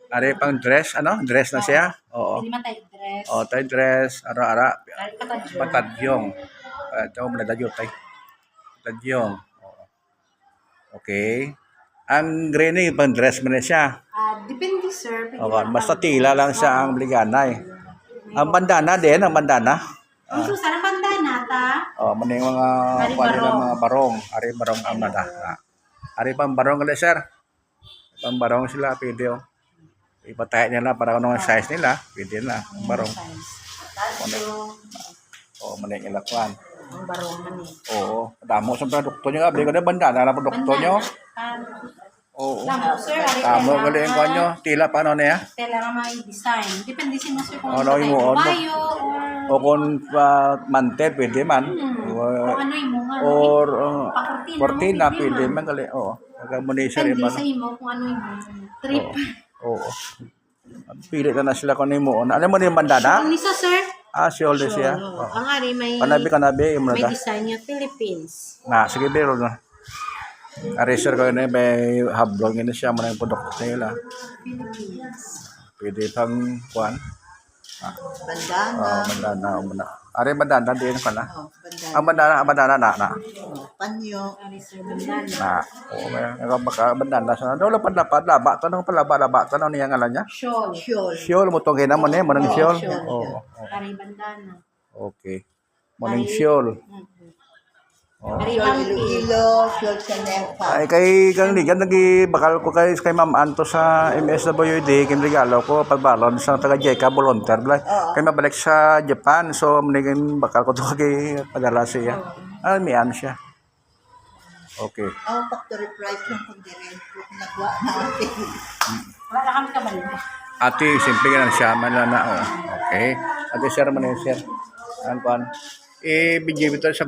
Ari pang dress, ano? Dress na siya? Oo. Pili man tayo dress. O, tayo dress, ara-ara, Kali patadyo. patadyong. Ito, manadadyo tayo. Patadyong. Oo. Okay. Ang green pang dress mo na siya. Depende sir. Pili Okay. lang Basta ang tila lang dress. siya ang bliganay. Ang bandana din, ang bandana. Ang susan ang bandana ta. Oh, maning mga Ari kuan nila, barong. mga barong, ari barong ang nada. Ari pang barong kali sir. Pang barong sila pwede oh. Ipatay nila para anong size nila, pwede na barong. Oh, maning ilakwan. Ang barong man eh. Oo, damo sa produkto nyo, abli ko na bandana na produkto nyo. Oo. Damo sir. Ari Tamo tela gali ang nga- kuan nyo, tila paano na ya? Tela nga may design. Depende si mo sir kung Ano ano yung mo, ano? bayo O kung mante, pwede man. kung ano yung mo nga. Or Pakortina cortina, mo, pwede man gali. Oo. Nagamunisya rin Depende man. sa imo kung ano yung trip. Oo. Pili na sila kung ano mo. Alam mo na yung bandana? Ang isa sir. Shoulder siya. Oo. Ang ari may Kanabi, yung may mga design niya Philippines. sige, biro na. Eraser ko yun may hablong yun siya, mga produkto nila. Philippines. Pwede pang kuan. Bandana. Ari bandana din ka na. Bandana. Ang bandana na. Panyo. Ari sir bandana. Oo, may baka bandana sa. Daw lapad laba tanong palaba tanong niya ngalan niya. Shawl. Shawl. Shawl mo tong mo ni, manang shawl. shawl. Oo. Ari bandana. Okay. Manang shawl. Ari Shawl pampi. Iloilo. Shawl Canepa. Ay kay kang ligan bakal ko kay Ma'am Anto sa MSWD kim regalo ko pagbalon sa taga Jeka volunteer bla. Kay mabalik sa Japan so manigin bakal ko to kay padala siya. Mian siya. Okay. Factory price lang kung direct ko nagawa natin. Wala na kami kabalo. Ate simple na siya man na oh. Okay. Ate sir man sir. Ang kan. BGB to sa